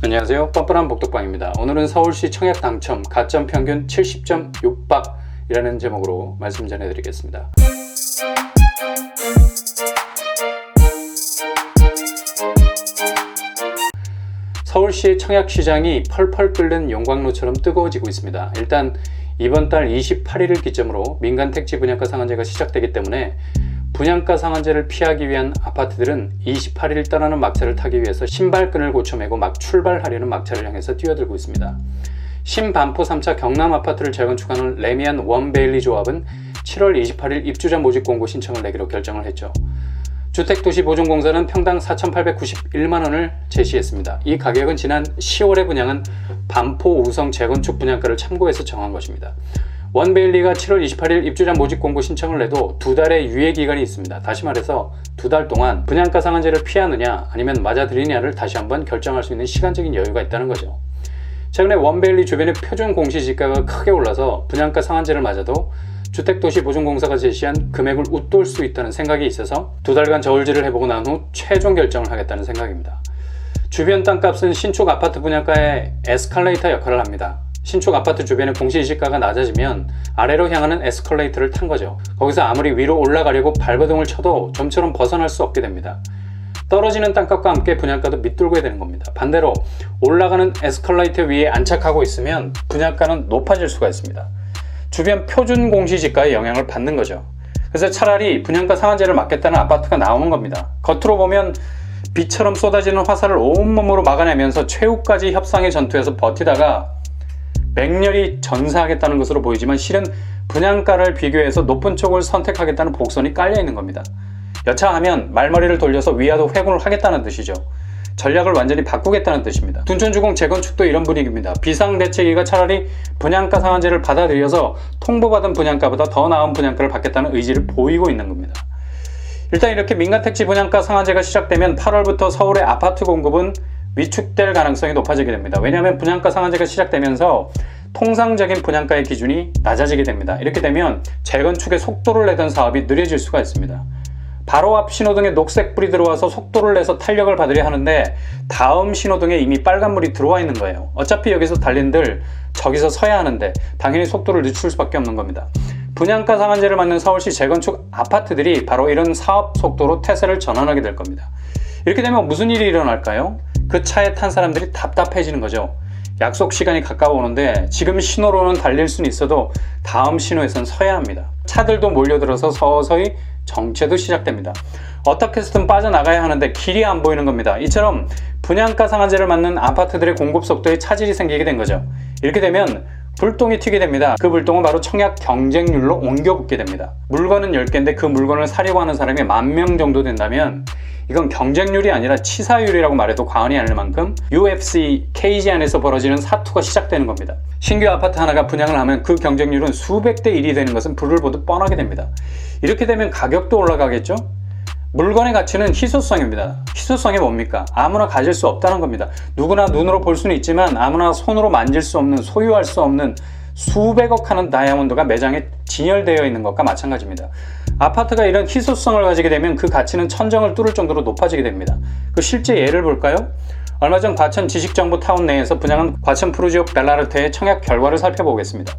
안녕하세요. 뻔뻔한 복덕방입니다. 오늘은 서울시 청약 당첨 가점 평균 70점 6박이라는 제목으로 말씀 전해드리겠습니다. 서울시의 청약 시장이 펄펄 끓는 용광로처럼 뜨거워지고 있습니다. 일단 이번 달 28일을 기점으로 민간 택지 분양가 상한제가 시작되기 때문에 분양가 상한제를 피하기 위한 아파트들은 28일 떠나는 막차를 타기 위해서 신발끈을 고쳐매고 막 출발하려는 막차를 향해서 뛰어들고 있습니다. 신반포 3차 경남 아파트를 재건축하는 레미안 원베일리 조합은 7월 28일 입주자 모집 공고 신청을 내기로 결정을 했죠. 주택도시보증공사는 평당 4,891만원을 제시했습니다. 이 가격은 지난 10월에 분양한 반포 우성 재건축 분양가를 참고해서 정한 것입니다. 원베일리가 7월 28일 입주자 모집 공고 신청을 내도 2달의 유예 기간이 있습니다. 다시 말해서 2달 동안 분양가 상한제를 피하느냐 아니면 맞아들이냐를 다시 한번 결정할 수 있는 시간적인 여유가 있다는 거죠. 최근에 원베일리 주변의 표준 공시지가가 크게 올라서 분양가 상한제를 맞아도 주택도시보증공사가 제시한 금액을 웃돌 수 있다는 생각이 있어서 2달간 저울질을 해보고 난 후 최종 결정을 하겠다는 생각입니다. 주변 땅값은 신축 아파트 분양가의 에스컬레이터 역할을 합니다. 신축 아파트 주변의 공시지가가 낮아지면 아래로 향하는 에스컬레이터를 탄 거죠. 거기서 아무리 위로 올라가려고 발버둥을 쳐도 좀처럼 벗어날 수 없게 됩니다. 떨어지는 땅값과 함께 분양가도 밑돌게 되는 겁니다. 반대로 올라가는 에스컬레이터 위에 안착하고 있으면 분양가는 높아질 수가 있습니다. 주변 표준 공시지가에 영향을 받는 거죠. 그래서 차라리 분양가 상한제를 막겠다는 아파트가 나오는 겁니다. 겉으로 보면 비처럼 쏟아지는 화살을 온몸으로 막아내면서 최후까지 협상의 전투에서 버티다가 맹렬히 전사하겠다는 것으로 보이지만 실은 분양가를 비교해서 높은 쪽을 선택하겠다는 복선이 깔려 있는 겁니다. 여차하면 말머리를 돌려서 위아더 회군을 하겠다는 뜻이죠. 전략을 완전히 바꾸겠다는 뜻입니다. 둔촌주공 재건축도 이런 분위기입니다. 비상대책위가 차라리 분양가 상한제를 받아들여서 통보받은 분양가보다 더 나은 분양가를 받겠다는 의지를 보이고 있는 겁니다. 일단 이렇게 민간택지 분양가 상한제가 시작되면 8월부터 서울의 아파트 공급은 위축될 가능성이 높아지게 됩니다. 왜냐하면 분양가 상한제가 시작되면서 통상적인 분양가의 기준이 낮아지게 됩니다. 이렇게 되면 재건축에 속도를 내던 사업이 느려질 수가 있습니다. 바로 앞 신호등에 녹색불이 들어와서 속도를 내서 탄력을 받으려 하는데 다음 신호등에 이미 빨간불이 들어와 있는 거예요. 어차피 여기서 달린들 저기서 서야 하는데 당연히 속도를 늦출 수밖에 없는 겁니다. 분양가 상한제를 맞는 서울시 재건축 아파트들이 바로 이런 사업 속도로 태세를 전환하게 될 겁니다. 이렇게 되면 무슨 일이 일어날까요? 그 차에 탄 사람들이 답답해지는 거죠. 약속 시간이 가까워오는데 지금 신호로는 달릴 수는 있어도 다음 신호에선 서야 합니다. 차들도 몰려들어서 서서히 정체도 시작됩니다. 어떻게 해서든 빠져나가야 하는데 길이 안 보이는 겁니다. 이처럼 분양가 상한제를 맞는 아파트들의 공급 속도에 차질이 생기게 된 거죠. 이렇게 되면 불똥이 튀게 됩니다. 그 불똥은 바로 청약 경쟁률로 옮겨붙게 됩니다. 물건은 10개인데 그 물건을 사려고 하는 사람이 10,000명 정도 된다면 이건 경쟁률이 아니라 치사율이라고 말해도 과언이 아닐 만큼 UFC 케이지 안에서 벌어지는 사투가 시작되는 겁니다. 신규 아파트 하나가 분양을 하면 그 경쟁률은 수백 대 1이 되는 것은 불을 보듯 뻔하게 됩니다. 이렇게 되면 가격도 올라가겠죠? 물건의 가치는 희소성입니다. 희소성이 뭡니까? 아무나 가질 수 없다는 겁니다. 누구나 눈으로 볼 수는 있지만 아무나 손으로 만질 수 없는, 소유할 수 없는 수백억 하는 다이아몬드가 매장에 진열되어 있는 것과 마찬가지입니다. 아파트가 이런 희소성을 가지게 되면 그 가치는 천정을 뚫을 정도로 높아지게 됩니다. 그 실제 예를 볼까요? 얼마 전 과천 지식정보타운 내에서 분양한 과천 푸르지오 벨라르테의 청약 결과를 살펴보겠습니다.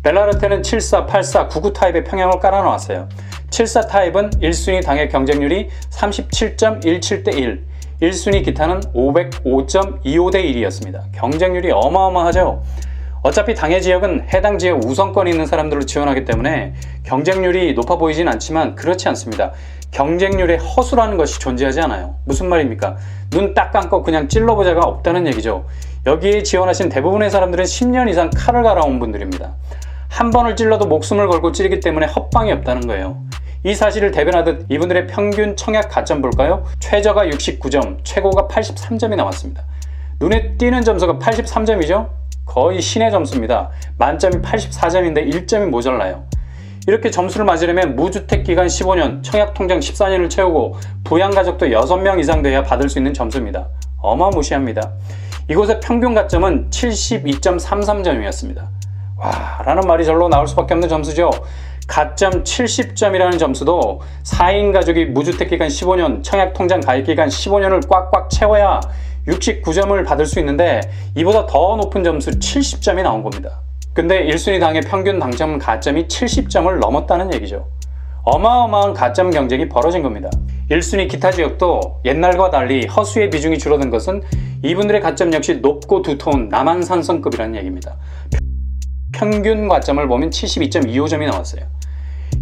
벨라르테는 74, 84, 99 타입의 평형을 깔아놓았어요. 74 타입은 1순위 당의 경쟁률이 37.17대 1, 1순위 기타는 505.25대 1이었습니다. 경쟁률이 어마어마하죠. 어차피 당해 지역은 해당 지역 우선권이 있는 사람들로 지원하기 때문에 경쟁률이 높아 보이진 않지만 그렇지 않습니다. 경쟁률에 허수라는 것이 존재하지 않아요. 무슨 말입니까? 눈 딱 감고 그냥 찔러보자가 없다는 얘기죠. 여기에 지원하신 대부분의 사람들은 10년 이상 칼을 갈아온 분들입니다. 한 번을 찔러도 목숨을 걸고 찌르기 때문에 헛방이 없다는 거예요. 이 사실을 대변하듯 이분들의 평균 청약 가점 볼까요? 최저가 69점, 최고가 83점이 나왔습니다. 눈에 띄는 점수가 83점이죠? 거의 신의 점수입니다. 만점이 84점인데 1점이 모자라요. 이렇게 점수를 맞으려면 무주택 기간 15년, 청약 통장 14년을 채우고 부양가족도 6명 이상 돼야 받을 수 있는 점수입니다. 어마무시합니다. 이곳의 평균 가점은 72.33점이었습니다. 와, 라는 말이 절로 나올 수밖에 없는 점수죠. 가점 70점이라는 점수도 4인 가족이 무주택 기간 15년, 청약 통장 가입 기간 15년을 꽉꽉 채워야 69점을 받을 수 있는데 이보다 더 높은 점수 70점이 나온 겁니다. 근데 1순위 당의 평균 당첨 가점이 70점을 넘었다는 얘기죠. 어마어마한 가점 경쟁이 벌어진 겁니다. 1순위 기타 지역도 옛날과 달리 허수의 비중이 줄어든 것은 이분들의 가점 역시 높고 두터운 남한산성급이라는 얘기입니다. 평균 가점을 보면 72.25점이 나왔어요.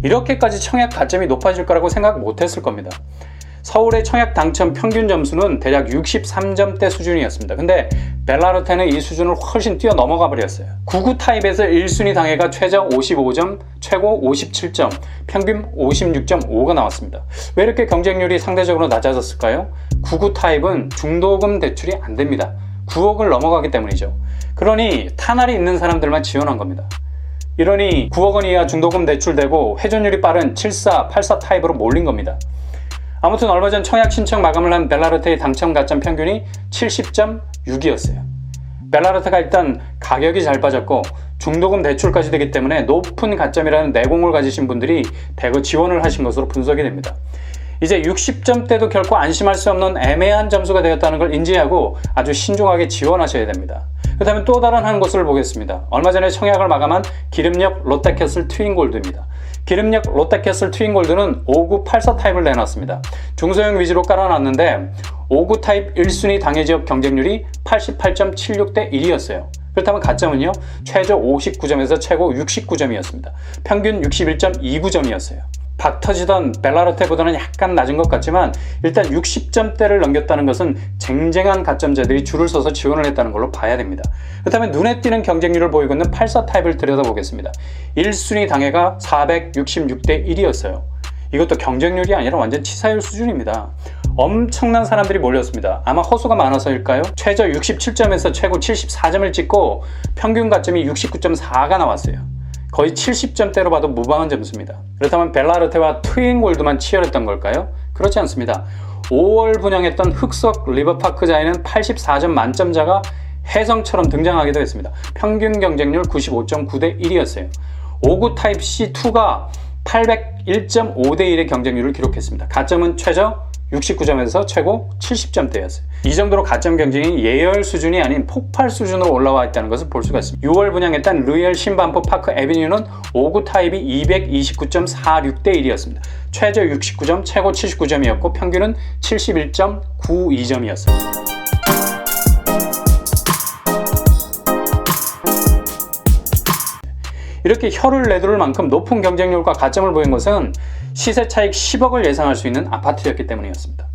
이렇게까지 청약 가점이 높아질 거라고 생각 못했을 겁니다. 서울의 청약 당첨 평균 점수는 대략 63점대 수준이었습니다. 근데 벨라루테는 이 수준을 훨씬 뛰어넘어가 버렸어요. 99 타입에서 1순위 당해가 최저 55점, 최고 57점, 평균 56.5가 나왔습니다. 왜 이렇게 경쟁률이 상대적으로 낮아졌을까요? 99 타입은 중도금 대출이 안 됩니다. 9억을 넘어가기 때문이죠. 그러니 탄알이 있는 사람들만 지원한 겁니다. 이러니 9억 원 이하 중도금 대출되고 회전율이 빠른 74, 84 타입으로 몰린 겁니다. 아무튼 얼마 전 청약 신청 마감을 한 벨라루테의 당첨 가점 평균이 70.6이었어요. 벨라루테가 일단 가격이 잘 빠졌고 중도금 대출까지 되기 때문에 높은 가점이라는 내공을 가지신 분들이 대거 지원을 하신 것으로 분석이 됩니다. 이제 60점대도 결코 안심할 수 없는 애매한 점수가 되었다는 걸 인지하고 아주 신중하게 지원하셔야 됩니다. 그렇다면 또 다른 한 곳을 보겠습니다. 얼마 전에 청약을 마감한 기름역 롯데캐슬 트윈골드입니다. 기름역 롯데캐슬 트윈골드는 5984 타입을 내놨습니다. 중소형 위주로 깔아놨는데 59 타입 1순위 당해지역 경쟁률이 88.76대 1이었어요. 그렇다면 가점은요, 최저 59점에서 최고 69점이었습니다. 평균 61.29점이었어요. 박 터지던 벨라루테보다는 약간 낮은 것 같지만 일단 60점대를 넘겼다는 것은 쟁쟁한 가점자들이 줄을 서서 지원을 했다는 걸로 봐야 됩니다. 그렇다면 눈에 띄는 경쟁률을 보이고 있는 84 타입을 들여다보겠습니다. 1순위 당해가 466대 1이었어요. 이것도 경쟁률이 아니라 완전 치사율 수준입니다. 엄청난 사람들이 몰렸습니다. 아마 허수가 많아서일까요? 최저 67점에서 최고 74점을 찍고 평균 가점이 69.4가 나왔어요. 거의 70점대로 봐도 무방한 점수입니다. 그렇다면 벨라루테와 트윈골드만 치열했던 걸까요? 그렇지 않습니다. 5월 분양했던 흑석 리버파크자에는 84점 만점자가 혜성처럼 등장하기도 했습니다. 평균 경쟁률 95.9대 1이었어요. 59 타입 C2가 801.5대 1의 경쟁률을 기록했습니다. 가점은 최저 69점에서 최고 70점대였어요. 이 정도로 가점 경쟁이 예열 수준이 아닌 폭발 수준으로 올라와 있다는 것을 볼 수가 있습니다. 6월 분양했던 루이얼 신반포 파크 애비뉴는 59 타입이 229.46대 1이었습니다. 최저 69점, 최고 79점이었고 평균은 71.92점이었습니다. 이렇게 혀를 내두를 만큼 높은 경쟁률과 가점을 보인 것은 시세 차익 10억을 예상할 수 있는 아파트였기 때문이었습니다.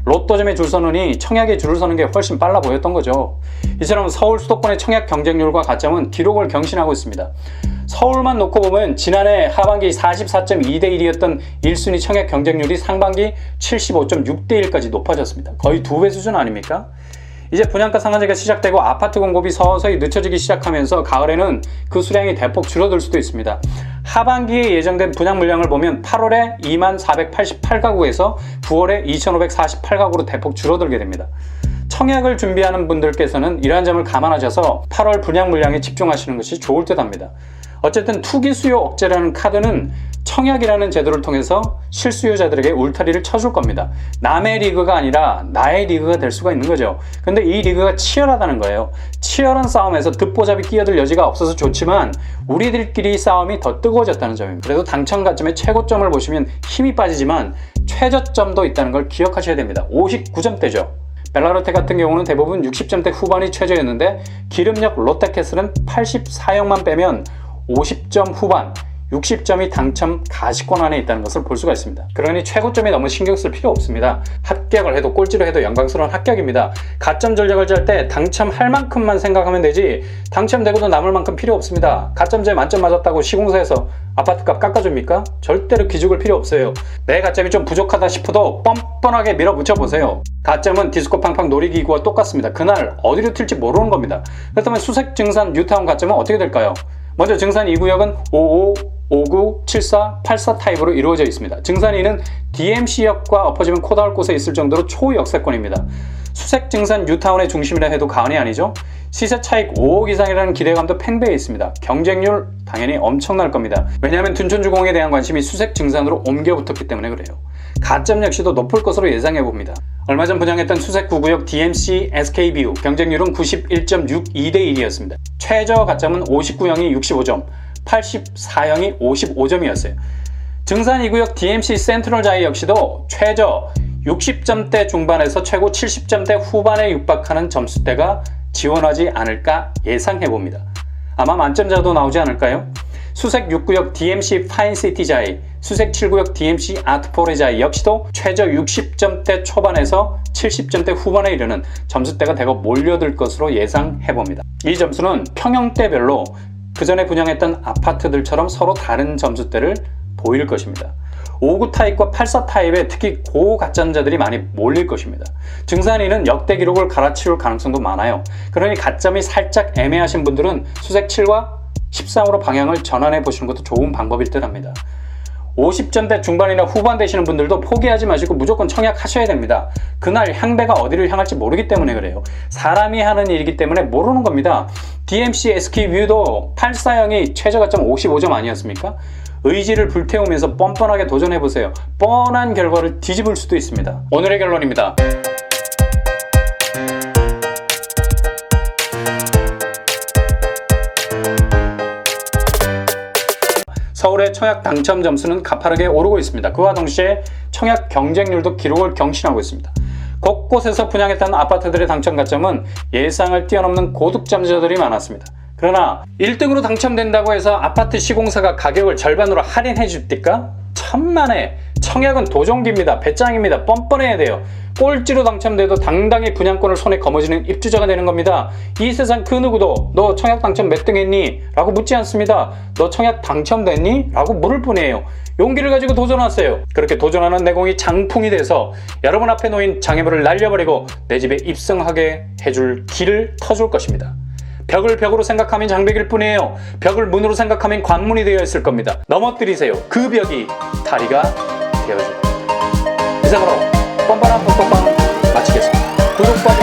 로또점에 줄 서느니 청약에 줄을 서는 게 훨씬 빨라 보였던 거죠. 이처럼 서울 수도권의 청약 경쟁률과 가점은 기록을 경신하고 있습니다. 서울만 놓고 보면 지난해 하반기 44.2대 1이었던 1순위 청약 경쟁률이 상반기 75.6대 1까지 높아졌습니다. 거의 2배 수준 아닙니까? 이제 분양가 상한제가 시작되고 아파트 공급이 서서히 늦춰지기 시작하면서 가을에는 그 수량이 대폭 줄어들 수도 있습니다. 하반기에 예정된 분양 물량을 보면 8월에 2488가구에서 9월에 2548가구로 대폭 줄어들게 됩니다. 청약을 준비하는 분들께서는 이러한 점을 감안하셔서 8월 분양 물량에 집중하시는 것이 좋을 듯 합니다. 어쨌든 투기 수요 억제라는 카드는 청약이라는 제도를 통해서 실수요자들에게 울타리를 쳐줄 겁니다. 남의 리그가 아니라 나의 리그가 될 수가 있는 거죠. 근데 이 리그가 치열하다는 거예요. 치열한 싸움에서 듣보잡이 끼어들 여지가 없어서 좋지만 우리들끼리 싸움이 더 뜨거워졌다는 점입니다. 그래도 당첨 가점의 최고점을 보시면 힘이 빠지지만 최저점도 있다는 걸 기억하셔야 됩니다. 59점대죠. 벨라루테 같은 경우는 대부분 60점대 후반이 최저였는데 기름역 롯데캐슬은 84억만 빼면 50점 후반, 60점이 당첨 가시권 안에 있다는 것을 볼 수가 있습니다. 그러니 최고점이 너무 신경 쓸 필요 없습니다. 합격을 해도 꼴찌로 해도 영광스러운 합격입니다. 가점 전략을 짤 때 당첨할 만큼만 생각하면 되지 당첨되고도 남을 만큼 필요 없습니다. 가점제 만점 맞았다고 시공사에서 아파트값 깎아줍니까? 절대로 기죽을 필요 없어요. 내 가점이 좀 부족하다 싶어도 뻔뻔하게 밀어붙여 보세요. 가점은 디스코 팡팡 놀이기구와 똑같습니다. 그날 어디로 튈지 모르는 겁니다. 그렇다면 수색 증산 뉴타운 가점은 어떻게 될까요? 먼저 증산 2구역은 55, 59, 74, 84 타입으로 이루어져 있습니다. 증산 2는 DMC역과 엎어지면 코 닿을 곳에 있을 정도로 초역세권입니다. 수색 증산 뉴타운의 중심이라 해도 과언이 아니죠. 시세 차익 5억 이상이라는 기대감도 팽배해 있습니다. 경쟁률 당연히 엄청날 겁니다. 왜냐하면 둔촌주공에 대한 관심이 수색 증산으로 옮겨 붙었기 때문에 그래요. 가점 역시도 높을 것으로 예상해 봅니다. 얼마 전 분양했던 수색 9구역 DMC SK뷰 경쟁률은 91.62대 1이었습니다. 최저 가점은 59형이 65점, 84형이 55점이었어요. 증산 2구역 DMC 센트럴 자이 역시도 최저 60점대 중반에서 최고 70점대 후반에 육박하는 점수대가 지원하지 않을까 예상해봅니다. 아마 만점자도 나오지 않을까요? 수색 6구역 DMC 파인시티 자이, 수색 7구역 DMC 아트포레 자이 역시도 최저 60점대 초반에서 70점대 후반에 이르는 점수대가 대거 몰려들 것으로 예상해봅니다. 이 점수는 평형대별로 그 전에 분양했던 아파트들처럼 서로 다른 점수대를 보일 것입니다. 5구 타입과 84 타입에 특히 고가점자들이 많이 몰릴 것입니다. 증산이는 역대 기록을 갈아치울 가능성도 많아요. 그러니 가점이 살짝 애매하신 분들은 수색 7과 13으로 방향을 전환해 보시는 것도 좋은 방법일 듯 합니다. 50점대 중반이나 후반 되시는 분들도 포기하지 마시고 무조건 청약하셔야 됩니다. 그날 향배가 어디를 향할지 모르기 때문에 그래요. 사람이 하는 일이기 때문에 모르는 겁니다. DMC SK뷰도 84형이 최저 가점 55점 아니었습니까? 의지를 불태우면서 뻔뻔하게 도전해보세요. 뻔한 결과를 뒤집을 수도 있습니다. 오늘의 결론입니다. 서울의 청약 당첨 점수는 가파르게 오르고 있습니다. 그와 동시에 청약 경쟁률도 기록을 경신하고 있습니다. 곳곳에서 분양했던 아파트들의 당첨 가점은 예상을 뛰어넘는 고득점자들이 많았습니다. 그러나 1등으로 당첨된다고 해서 아파트 시공사가 가격을 절반으로 할인해 줍니까? 천만에. 청약은 도종기입니다. 배짱입니다. 뻔뻔해야 돼요. 꼴찌로 당첨돼도 당당히 분양권을 손에 거머쥐는 입주자가 되는 겁니다. 이 세상 그 누구도 너 청약 당첨 몇 등 했니? 라고 묻지 않습니다. 너 청약 당첨됐니? 라고 물을 뿐이에요. 용기를 가지고 도전하세요. 그렇게 도전하는 내공이 장풍이 돼서 여러분 앞에 놓인 장애물을 날려버리고 내 집에 입성하게 해줄 길을 터줄 것입니다. 벽을 벽으로 생각하면 장벽일 뿐이에요. 벽을 문으로 생각하면 관문이 되어 있을 겁니다. 넘어뜨리세요. 그 벽이 다리가 되어줄 겁니다. 이상으로 뻔뻔한 뻔뻔빵 마치겠습니다. 구독과